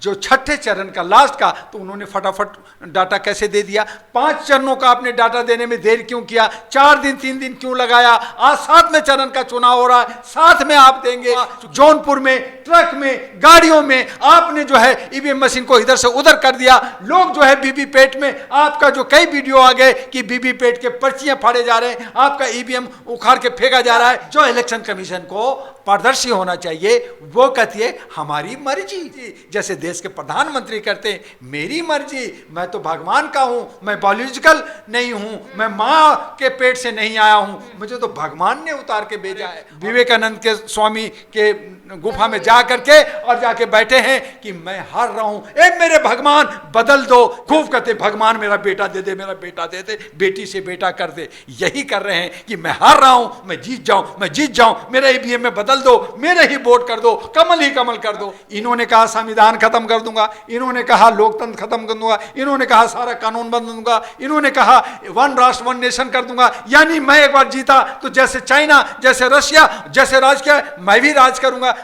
जो छठे चरण का लास्ट का, तो उन्होंने फटाफट डाटा कैसे दे दिया। 5 चरणों का आपने डाटा देने में देर क्यों किया, 4 दिन 3 दिन क्यों लगाया। आज 7वें चरण का चुनाव हो रहा है, साथ में आप देंगे। जौनपुर में ट्रक में गाड़ियों में आपने जो है ईवीएम मशीन को इधर से उधर कर दिया। लोग जो है वीवीपैट में, आपका जो कई वीडियो आ गए कि वीवीपैट के पर्चियां फाड़े जा रहे हैं, आपका ईवीएम उखाड़ के फेंका जा रहा है। जो इलेक्शन कमीशन को पारदर्शी होना चाहिए, वो कहती है हमारी मर्जी। जैसे देश के प्रधानमंत्री करते हैं, मेरी मर्जी, मैं तो भगवान का हूं, मैं बायोलॉजिकल नहीं हूं, मैं मां के पेट से नहीं आया हूं, मुझे तो भगवान ने उतार के भेजा है। विवेकानंद के स्वामी के गुफा में जा करके और जाके बैठे हैं कि मैं हार रहा हूं, ए मेरे भगवान बदल दो। खूब कहते भगवान मेरा बेटा दे दे, मेरा बेटा दे दे, बेटी से बेटा कर दे। यही कर रहे हैं कि मैं हार रहा हूं, मैं जीत जाऊं, मैं जीत जाऊं, मेरा ईवीएम में बदल दो, मेरे ही वोट कर दो, कमल ही कमल कर दो। इन्होंने कहा संविधान खत्म कर दूंगा, इन्होंने कहा लोकतंत्र खत्म कर दूंगा, इन्होंने कहा सारा कानून बदल दूंगा, इन्होंने कहा वन राष्ट्र वन नेशन कर दूंगा। यानी मैं एक बार जीता तो जैसे चाइना, जैसे रशिया, जैसे राज किया, मैं भी राज करूंगा।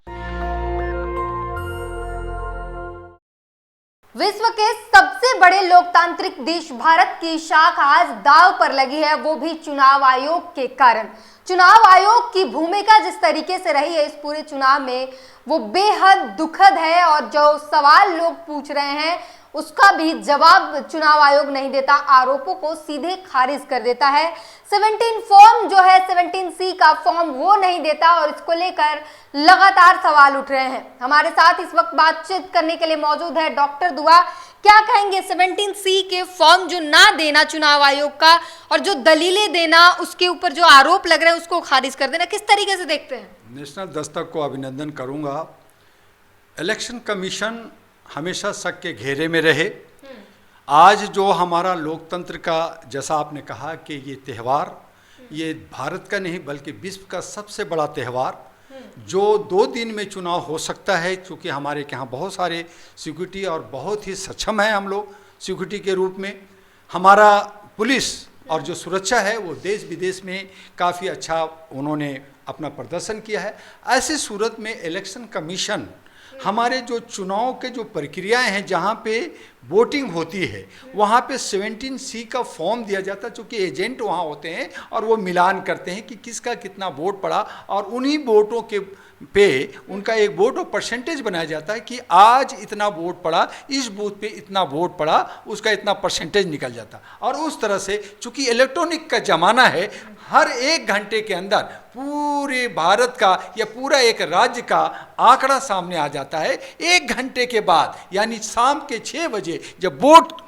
विश्व के सबसे बड़े लोकतांत्रिक देश भारत की शाख आज दांव पर लगी है, वो भी चुनाव आयोग के कारण। चुनाव आयोग की भूमिका जिस तरीके से रही है इस पूरे चुनाव में, वो बेहद दुखद है। और जो सवाल लोग पूछ रहे हैं उसका भी जवाब चुनाव आयोग नहीं देता, आरोपों को सीधे खारिज कर देता है। 17 फॉर्म जो है 17C का फॉर्म वो नहीं देता और इसको लेकर लगातार सवाल उठ रहे हैं। हमारे साथ इस वक्त बातचीत करने के लिए मौजूद है डॉक्टर दुआ। क्या कहेंगे 17C के फॉर्म जो ना देना चुनाव आयोग का और जो दलीलें देना, उसके ऊपर जो आरोप लग रहे हैं उसको खारिज कर देना, किस तरीके से देखते हैं? नेशनल दस्तक को अभिनंदन करूंगा। इलेक्शन कमीशन हमेशा शक के घेरे में रहे। आज जो हमारा लोकतंत्र का, जैसा आपने कहा कि ये त्यौहार, ये भारत का नहीं बल्कि विश्व का सबसे बड़ा त्यौहार, जो 2 दिन में चुनाव हो सकता है, क्योंकि हमारे यहाँ बहुत सारे सिक्योरिटी और बहुत ही सक्षम हैं हम लोग सिक्योरिटी के रूप में। हमारा पुलिस और जो सुरक्षा है वो देश विदेश में काफ़ी अच्छा उन्होंने अपना प्रदर्शन किया है। ऐसी सूरत में इलेक्शन कमीशन हमारे जो चुनाव के जो प्रक्रियाएं हैं, जहाँ पे वोटिंग होती है, वहाँ पे 17C का फॉर्म दिया जाता है, चूँकि एजेंट वहाँ होते हैं और वो मिलान करते हैं कि किसका कितना वोट पड़ा, और उन्हीं वोटों के पे उनका एक वोट और परसेंटेज बनाया जाता है कि आज इतना वोट पड़ा, इस बूथ पे इतना वोट पड़ा, उसका इतना परसेंटेज निकल जाता। और उस तरह से चूँकि इलेक्ट्रॉनिक का ज़माना है, हर 1 घंटे के अंदर पूरे भारत का या पूरा एक राज्य का आंकड़ा सामने आ जाता है। 1 घंटे के बाद यानी शाम के 6 बजे जब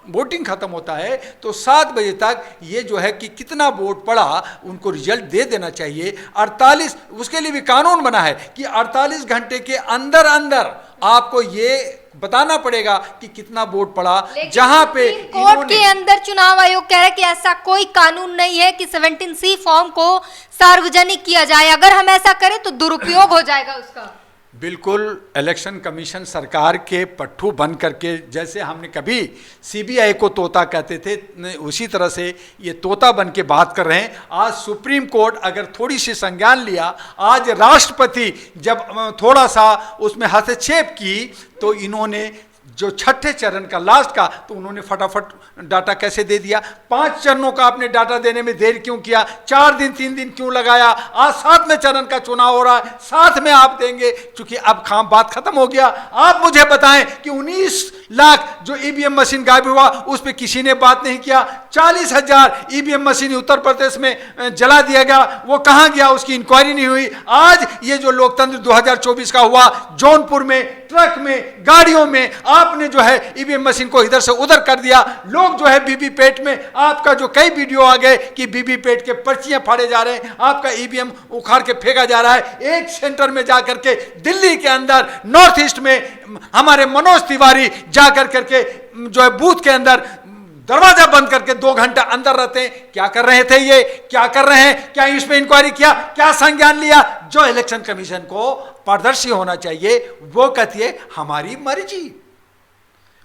वोटिंग खत्म होता है, तो 7 बजे तक ये जो है कि कितना वोट पड़ा उनको रिजल्ट दे देना चाहिए। 48 उसके लिए भी कानून बना है कि 48 घंटे के अंदर अंदर आपको ये बताना पड़ेगा कि कितना वोट पड़ा। जहां पे कोर्ट के अंदर चुनाव आयोग कह रहा है कि ऐसा कोई कानून नहीं है कि 17C फॉर्म को सार्वजनिक किया जाए, अगर हम ऐसा करें तो दुरुपयोग हो जाएगा उसका। बिल्कुल, इलेक्शन कमीशन सरकार के पट्टू बन करके, जैसे हमने कभी CBI को तोता कहते थे, उसी तरह से ये तोता बन के बात कर रहे हैं। आज सुप्रीम कोर्ट अगर थोड़ी सी संज्ञान लिया, आज राष्ट्रपति जब थोड़ा सा उसमें हस्तक्षेप की, तो इन्होंने जो छठे चरण का लास्ट का, तो उन्होंने फटाफट डाटा कैसे दे दिया। 5 चरणों का आपने डाटा देने में देर क्यों किया, 4 दिन 3 दिन क्यों लगाया। आज 7वें चरण का चुनाव हो रहा है, साथ में आप देंगे, क्योंकि अब बात खत्म हो गया। आप मुझे बताएं कि 19 लाख जो ईवीएम मशीन गायब हुआ, उस पर किसी ने बात नहीं किया। 40,000 ईवीएम मशीन उत्तर प्रदेश में जला दिया गया, वो कहां गया, उसकी इंक्वायरी नहीं हुई। आज ये जो लोकतंत्र 2024 का हुआ, जौनपुर में ट्रक में गाड़ियों में आपने जो है ईवीएम मशीन को इधर से उधर कर दिया। लोग जो है वीवीपैट में, आपका जो कई वीडियो आ गए कि वीवीपैट के पर्चियां फाड़े जा रहे हैं, आपका ईवीएम उखाड़ के फेंका जा रहा है। एक सेंटर में जाकर के दिल्ली के अंदर नॉर्थ ईस्ट में हमारे मनोज तिवारी जाकर करके जो है बूथ के अंदर दरवाजा बंद करके 2 घंटा अंदर रहते हैं। क्या कर रहे थे, ये क्या कर रहे हैं, क्या इसमें इंक्वायरी किया, क्या संज्ञान लिया? जो इलेक्शन कमीशन को पारदर्शी होना चाहिए, वो कहती है हमारी मर्जी।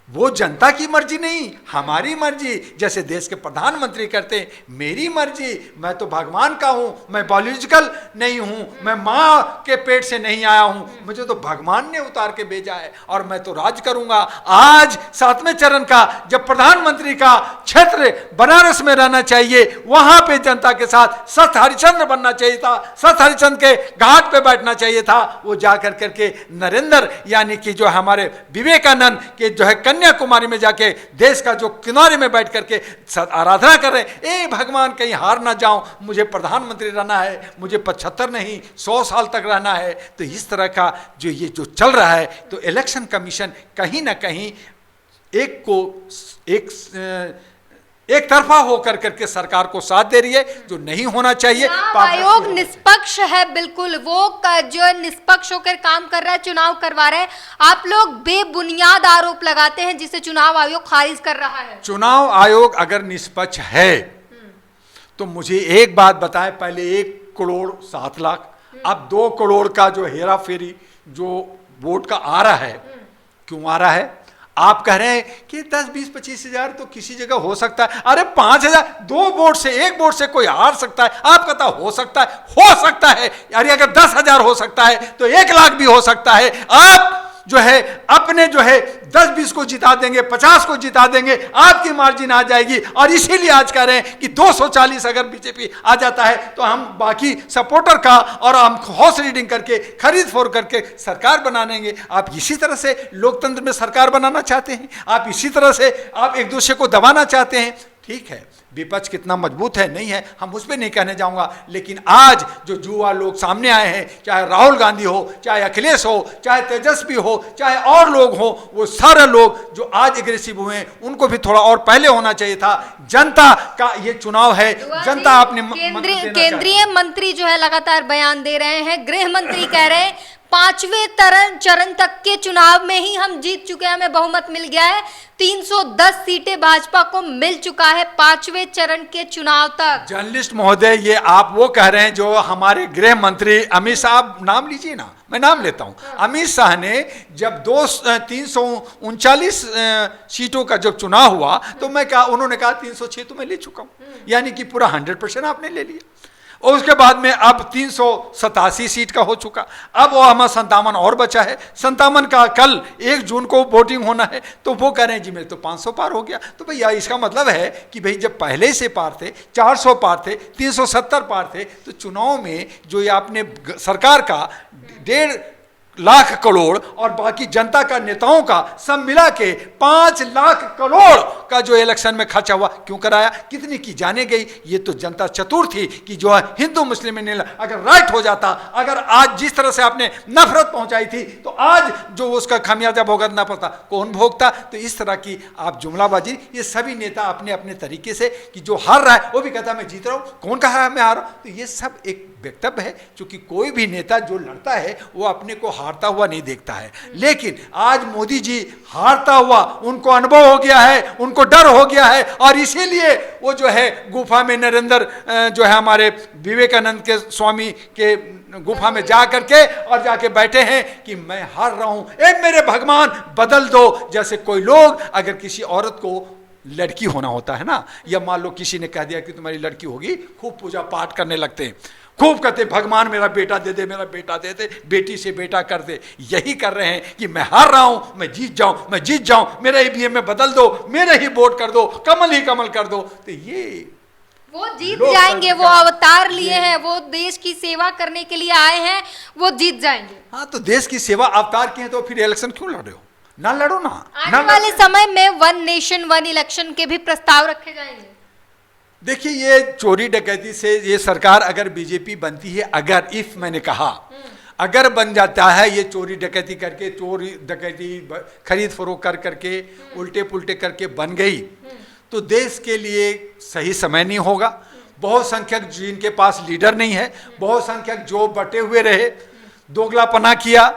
वो जनता की मर्जी नहीं, हमारी मर्जी। जैसे देश के प्रधानमंत्री करते हैं, मेरी मर्जी, मैं तो भगवान का हूं, मैं बायोलॉजिकल नहीं हूं, मैं माँ के पेट से नहीं आया हूं, मुझे तो भगवान ने उतार के भेजा है और मैं तो राज करूंगा। आज 7वें चरण का जब प्रधानमंत्री का क्षेत्र बनारस में रहना चाहिए, वहां पे जनता के साथ सत हरिश्चंद्र बनना चाहिए था, सत हरिश्चंद्र के घाट पे बैठना चाहिए था। वो जाकर करके नरेंद्र यानी कि जो हमारे विवेकानंद के जो है कन्याकुमारी में जाके देश का जो किनारे में बैठ करके आराधना कर रहे, ए भगवान कहीं हार ना जाऊं, मुझे प्रधानमंत्री रहना है, मुझे 75 नहीं 100 साल तक रहना है। तो इस तरह का जो ये जो चल रहा है, तो इलेक्शन कमीशन कहीं ना कहीं एक तरफा होकर करके सरकार को साथ दे रही है, जो नहीं होना चाहिए। आयोग निष्पक्ष है, बिल्कुल वो जो निष्पक्ष होकर काम कर रहा है, चुनाव करवा रहे हैं। आप लोग बेबुनियाद आरोप लगाते हैं जिसे चुनाव आयोग खारिज कर रहा है। चुनाव आयोग अगर निष्पक्ष है तो मुझे एक बात बताएं, पहले 1 करोड़ 7 लाख, अब 2 करोड़ का जो हेरा फेरी जो वोट का आ रहा है, क्यों आ रहा है? आप कह रहे हैं कि 10, 20, 25 हजार तो किसी जगह हो सकता है। अरे 5,000, 2 वोट से 1 वोट से कोई हार सकता है। आप कहता हो सकता है। अरे अगर 10,000 हो सकता है तो 1 लाख भी हो सकता है। आप जो है अपने जो है 10-20 को जिता देंगे, 50 को जिता देंगे, आपकी मार्जिन आ जाएगी। और इसीलिए आज कह रहे हैं कि 240 अगर बीजेपी आ जाता है तो हम बाकी सपोर्टर का और हम हाउस रीडिंग करके खरीद फोड़ करके सरकार बना लेंगे। आप इसी तरह से लोकतंत्र में सरकार बनाना चाहते हैं, आप इसी तरह से आप एक दूसरे को दबाना चाहते हैं। ठीक है, विपक्ष कितना मजबूत है नहीं है हम उस पर नहीं कहने जाऊंगा, लेकिन आज जो युवा लोग सामने आए हैं, चाहे राहुल गांधी हो, चाहे अखिलेश हो, चाहे तेजस्वी हो, चाहे और लोग हो, वो सारे लोग जो आज एग्रेसिव हुए हैं, उनको भी थोड़ा और पहले होना चाहिए था। जनता का ये चुनाव है, जनता अपने केंद्रीय मंत्री जो है लगातार बयान दे रहे हैं। गृह मंत्री कह रहे हैं 5वें चरण तक के चुनाव में ही हम जीत चुके हैं, हमें बहुमत मिल गया है। 310 सीटें भाजपा को मिल चुका है 5वें चरण के चुनाव तक। जर्नलिस्ट महोदय, ये आप वो कह रहे हैं जो हमारे गृह मंत्री अमित शाह, नाम लीजिए ना, मैं नाम लेता हूं। अमित शाह ने जब 339 सीटों का जब चुनाव हुआ तो उन्होंने कहा 306 तो मैं ले चुका हूं, यानी कि पूरा 100% आपने ले लिया। और उसके बाद में अब 387 सीट का हो चुका, अब वो हमारा 57 और बचा है। 57 का कल 1 जून को वोटिंग होना है, तो वो कह रहे हैं जी मेरे तो 500 पार हो गया। तो भैया इसका मतलब है कि भाई जब पहले से पार थे, 400 पार थे, 370 पार थे, तो चुनाव में जो ये आपने सरकार का 1.5 लाख करोड़ और बाकी जनता का नेताओं का सब मिला के 5 लाख करोड़ का जो इलेक्शन में खर्चा हुआ, क्यों कराया, कितनी की जाने गई? ये तो जनता चतुर थी कि जो है हिंदू मुस्लिम में अगर राइट हो जाता, अगर आज जिस तरह से आपने नफरत पहुंचाई थी, तो आज जो उसका खामियाजा भुगतना पड़ता कौन भोगता? तो इस तरह की आप जुमलाबाजी, ये सभी नेता अपने अपने तरीके से कि जो हार रहा है वो भी कहता मैं जीत रहा हूं, कौन कहा मैं हार रहा हूं? तो ये सब एक वक्तव्य है, क्योंकि कोई भी नेता जो लड़ता है वो अपने को हारता हुआ नहीं देखता है। लेकिन आज मोदी जी हारता हुआ, उनको अनुभव हो गया है, उनको डर हो गया है, और इसीलिए वो जो है गुफा में नरेंद्र जो है हमारे विवेकानंद के स्वामी के गुफा में जा करके और जाके बैठे हैं कि मैं हार रहा हूं, ए मेरे भगवान बदल दो। जैसे कोई लोग अगर किसी औरत को लड़की होना होता है ना, या मान लो किसी ने कह दिया कि तुम्हारी लड़की होगी, खूब पूजा पाठ करने लगते हैं, खूब कहते भगवान मेरा बेटा दे दे, मेरा बेटा दे दे, बेटी से बेटा कर दे। यही कर रहे हैं कि मैं हार रहा हूं, मैं जीत जाऊं, मैं जीत जाऊं, मेरा ईवीएम में बदल दो, मेरे ही वोट कर दो, कमल ही कमल कर दो। तो ये वो जीत जाएंगे, वो अवतार लिए हैं, वो देश की सेवा करने के लिए आए हैं, वो जीत जाएंगे। हाँ, तो देश की सेवा अवतार की है तो फिर इलेक्शन क्यों लड़ रहे हो? ना लड़ो ना। आने वाले समय में 1 नेशन 1 इलेक्शन के भी प्रस्ताव रखे जाएंगे। देखिए, ये चोरी डकैती से ये सरकार अगर बीजेपी बनती है, अगर इफ मैंने कहा अगर बन जाता है, ये चोरी डकैती करके, चोरी डकैती खरीद फरोख्त कर करके उल्टे पुल्टे करके बन गई, तो देश के लिए सही समय नहीं होगा। बहुत संख्यक जिनके पास लीडर नहीं है, बहुत संख्यक जो बटे हुए रहे, दोगलापना किया,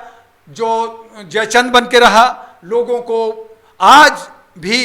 जो जयचंद बन के रहा, लोगों को आज भी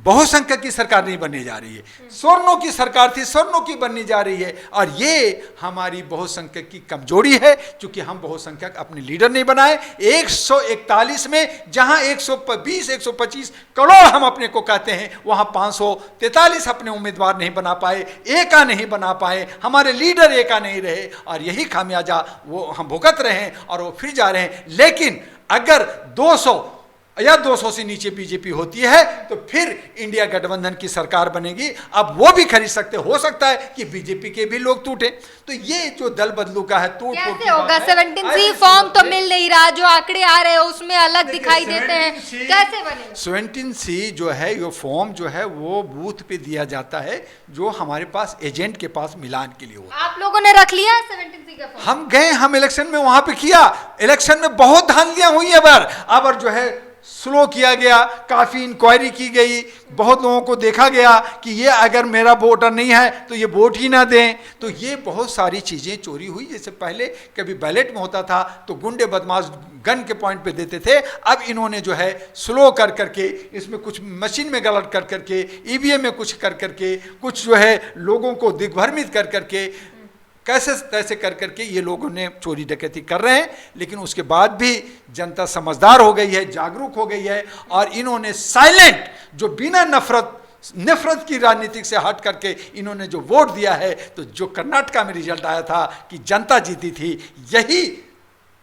बहुसंख्यक की सरकार नहीं बनने जा रही है, स्वर्णों की सरकार थी, स्वर्णों की बनने जा रही है। और ये हमारी बहुसंख्यक की कमजोरी है, क्योंकि हम बहुसंख्यक अपने लीडर नहीं बनाए। 141 में जहां 120-125 करोड़ हम अपने को कहते हैं, वहां 543 अपने उम्मीदवार नहीं बना पाए, एका नहीं बना पाए, हमारे लीडर एका नहीं रहे, और यही खामियाजा वो हम भुगत रहे हैं और वो फिर जा रहे हैं। लेकिन अगर 200 या 200 से नीचे बीजेपी होती है तो फिर इंडिया गठबंधन की सरकार बनेगी। अब वो भी खरीद सकते, हो सकता है कि बीजेपी के भी लोग टूटे। तो ये जो दल बदलू का है, टूट कैसे होगा? 17C फॉर्म तो मिल नहीं रहा, जो आंकड़े आ रहे हैं उसमें अलग दिखाई देते हैं, कैसे बनेगा? 17C जो है, ये फॉर्म जो है वो बूथ पे दिया जाता है, जो हमारे पास एजेंट के पास मिलान के लिए हो। आप लोगों ने रख लिया 17C का फॉर्म? हम गए, हम इलेक्शन में वहां पे किया, इलेक्शन में बहुत धांधलियां हुई है। अब जो है स्लो किया गया, काफ़ी इंक्वायरी की गई, बहुत लोगों को देखा गया कि ये अगर मेरा वोटर नहीं है तो ये वोट ही ना दें। तो ये बहुत सारी चीज़ें चोरी हुई। जैसे पहले कभी बैलेट में होता था तो गुंडे बदमाश गन के पॉइंट पे देते थे, अब इन्होंने जो है स्लो कर करके, इसमें कुछ मशीन में गलत कर करके, ईवीएम में कुछ कर करके, कुछ जो है लोगों को दिग्भ्रमित कर करके, कैसे तैसे कर करके ये लोगों ने चोरी डकैती कर रहे हैं। लेकिन उसके बाद भी जनता समझदार हो गई है, जागरूक हो गई है, और इन्होंने साइलेंट, जो बिना नफरत की राजनीति से हट करके इन्होंने जो वोट दिया है, तो जो कर्नाटका में रिजल्ट आया था कि जनता जीती थी, यही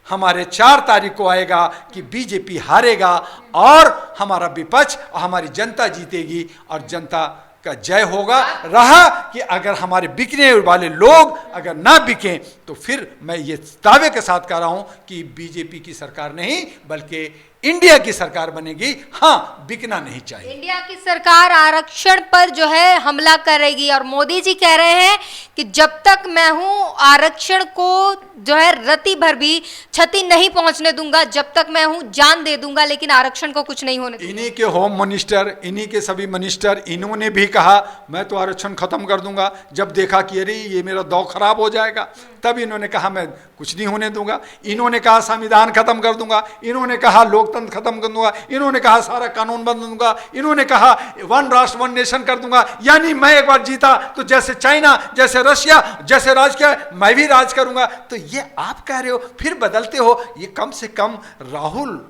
हमारे 4 तारीख को आएगा कि बीजेपी हारेगा और हमारा विपक्ष और हमारी जनता जीतेगी और जनता का जय होगा। रहा कि अगर हमारे बिकने वाले लोग अगर ना बिकें, तो फिर मैं ये दावे के साथ कह रहा हूं कि बीजेपी की सरकार नहीं बल्कि इंडिया की सरकार बनेगी। हाँ, बिकना नहीं चाहिए। इंडिया की सरकार आरक्षण पर जो है हमला करेगी, और मोदी जी कह रहे हैं कि जब तक मैं हूं आरक्षण को जो है रत्ती भर भी क्षति नहीं पहुंचने दूंगा, जब तक मैं हूं जान दे दूंगा, लेकिन आरक्षण को कुछ नहीं होने दूंगा। इन्हीं के होम मिनिस्टर, इन्हीं के सभी मिनिस्टर, इन्होंने भी कहा मैं तो आरक्षण खत्म कर दूंगा। जब देखा कि अरे ये मेरा दौर खराब हो जाएगा, तब इन्होंने कहा मैं कुछ नहीं होने दूंगा। इन्होंने कहा संविधान खत्म कर दूंगा, इन्होंने कहा लोकतंत्र खत्म कर दूंगा, इन्होंने कहा सारा कानून बदल दूंगा, इन्होंने कहा 1 राष्ट्र 1 नेशन कर दूंगा। यानी मैं एक बार जीता तो जैसे चाइना, जैसे रशिया, जैसे राज किया, मैं भी राज करूंगा। तो ये आप कह रहे हो, फिर बदलते हो। ये कम से कम राहुल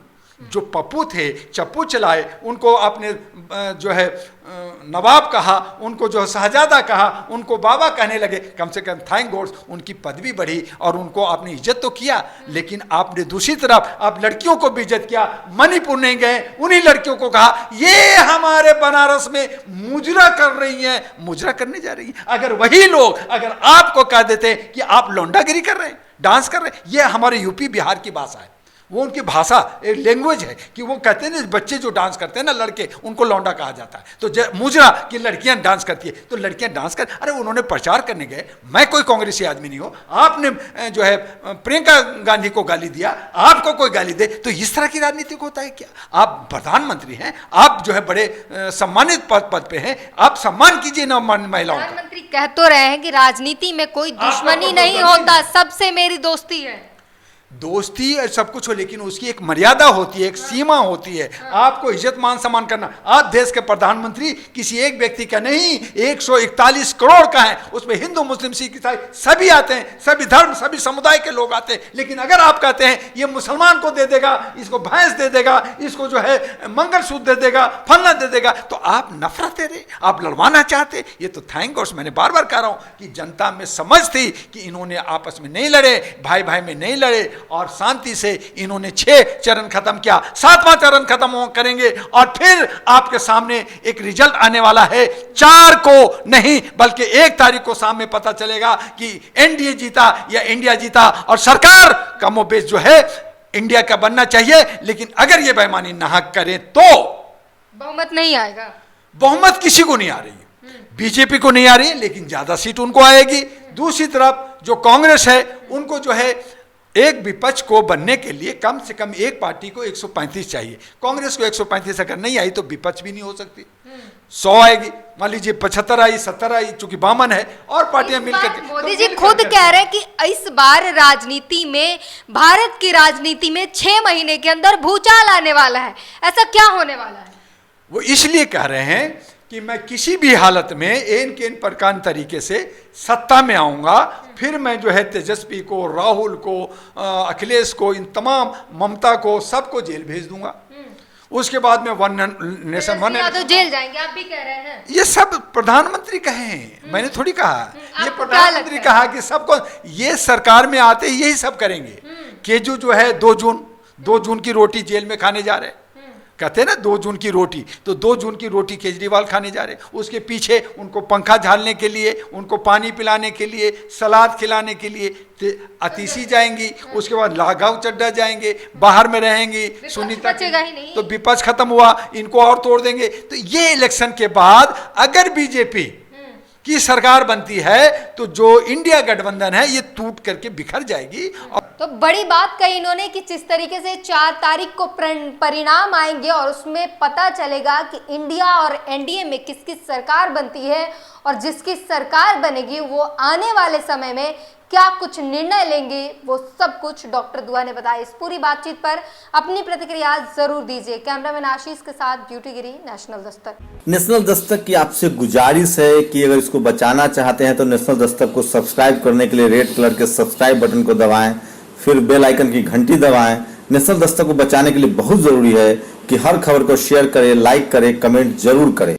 जो पप्पू थे, चप्पू चलाए, उनको आपने जो है नवाब कहा, उनको जो शहजादा कहा, उनको बाबा कहने लगे। कम से कम थैंक गॉड उनकी पदवी बढ़ी और उनको आपने इज्जत तो किया। लेकिन आपने दूसरी तरफ आप लड़कियों को भी इज्जत किया। मणिपुर नहीं गए, उन्हीं लड़कियों को कहा ये हमारे बनारस में मुजरा कर रही हैं, मुजरा करने जा रही हैं। अगर वही लोग अगर आपको कह देते कि आप लौंडागिरी कर रहे हैं, डांस कर रहे हैं, ये हमारे यूपी बिहार की भाषा है, वो उनकी भाषा, एक लैंग्वेज है कि वो कहते हैं ना बच्चे जो डांस करते हैं ना, लड़के, उनको लौंडा कहा जाता है। तो मुजरा कि लड़कियां डांस करती है, तो लड़कियां डांस कर, अरे उन्होंने प्रचार करने गए। मैं कोई कांग्रेसी आदमी नहीं हूं, आपने जो है प्रियंका गांधी को गाली दिया, आपको कोई गाली दे, तो इस तरह की राजनीति को होता है क्या? आप प्रधानमंत्री हैं, आप जो है बड़े सम्मानित पद पे हैं, आप सम्मान कीजिए ना महिलाओं का। प्रधानमंत्री कह तो रहे हैं कि राजनीति में कोई दुश्मनी नहीं होता, सबसे मेरी दोस्ती है। दोस्ती और सब कुछ हो, लेकिन उसकी एक मर्यादा होती है, एक सीमा होती है। आपको इज्जत मान सम्मान करना। आप देश के प्रधानमंत्री किसी एक व्यक्ति का नहीं, 141 करोड़ का है, उसमें हिंदू मुस्लिम सिख ईसाई सभी आते हैं, सभी धर्म सभी समुदाय के लोग आते हैं। लेकिन अगर आप कहते हैं ये मुसलमान को दे देगा, इसको भैंस दे देगा, इसको जो है मंगलसूत्र दे देगा, फलना दे देगा, तो आप नफरत दे रहे, आप लड़वाना चाहते। ये तो थैंक गॉड, मैंने बार बार कह रहा हूं कि जनता में समझ थी कि इन्होंने आपस में नहीं लड़े, भाई भाई में नहीं लड़े, और शांति से इन्होंने 6 चरण खत्म किया, 7वां चरण खत्म करेंगे। और फिर आपके सामने एक रिजल्ट आने वाला है, 4 को नहीं बल्कि 1 तारीख को सामने पता चलेगा कि एनडीए जीता या इंडिया जीता। और सरकार कमोबेश जो है इंडिया का बनना चाहिए, लेकिन अगर ये बेईमानी नाहक करें तो बहुमत नहीं आएगा। बहुमत किसी को नहीं आ रही है, बीजेपी को नहीं आ रही है, लेकिन ज्यादा सीट उनको आएगी। दूसरी तरफ जो कांग्रेस है, उनको जो है एक विपक्ष को बनने के लिए कम से कम एक पार्टी को 135 चाहिए। कांग्रेस को 135 अगर नहीं आई तो विपक्ष भी नहीं हो सकती, 100 आएगी। मान लीजिए 75 आई, 70 आई, चूंकि बामन है और पार्टियां मिलकर। मोदी जी खुद कह रहे हैं कि इस बार राजनीति में, भारत की राजनीति में 6 महीने के अंदर भूचाल आने वाला है। ऐसा क्या होने वाला है? वो इसलिए कह रहे हैं कि मैं किसी भी हालत में एन के एन प्रकार तरीके से सत्ता में आऊँगा, फिर मैं जो है तेजस्वी को, राहुल को, अखिलेश को, इन तमाम, ममता को, सबको जेल भेज दूंगा। उसके बाद में वन नेशन वन तो जेल जाएंगे, आप भी कह रहे हैं। ये सब प्रधानमंत्री कहे हैं, मैंने थोड़ी कहा। ये प्रधानमंत्री कहा कि सबको, ये सरकार में आते ही यही सब करेंगे। केजू जो है 2 जून की रोटी जेल में खाने जा रहे, कहते हैं ना 2 जून की रोटी, तो 2 जून की रोटी केजरीवाल खाने जा रहे। उसके पीछे उनको पंखा झालने के लिए, उनको पानी पिलाने के लिए, सलाद खिलाने के लिए अतीसी जाएंगी, उसके बाद लाघव चड्डा जाएंगे, बाहर में रहेंगी सुनीता, तो विपक्ष खत्म हुआ, इनको और तोड़ देंगे। तो ये इलेक्शन के बाद अगर बीजेपी की सरकार बनती है तो जो इंडिया गठबंधन है ये टूट करके बिखर जाएगी। तो बड़ी बात कही इन्होंने कि जिस तरीके से 4 तारीख को परिणाम आएंगे और उसमें पता चलेगा कि इंडिया और एनडीए में किसकी सरकार बनती है, और जिसकी सरकार बनेगी वो आने वाले समय में क्या कुछ निर्णय लेंगे, वो सब कुछ डॉक्टर दुआ ने बताया। इस पूरी बातचीत पर अपनी प्रतिक्रिया जरूर दीजिए। कैमरामैन आशीष के साथ ब्यूटी गिरी, नेशनल दस्तक। नेशनल दस्तक की आपसे गुजारिश है कि अगर इसको बचाना चाहते हैं तो नेशनल दस्तक को सब्सक्राइब करने के लिए रेड कलर के सब्सक्राइब बटन को दबाएं, फिर बेल आइकन की घंटी दबाएं। नेशनल दस्तक को बचाने के लिए बहुत जरूरी है कि हर खबर को शेयर करें, लाइक करें, कमेंट जरूर करें।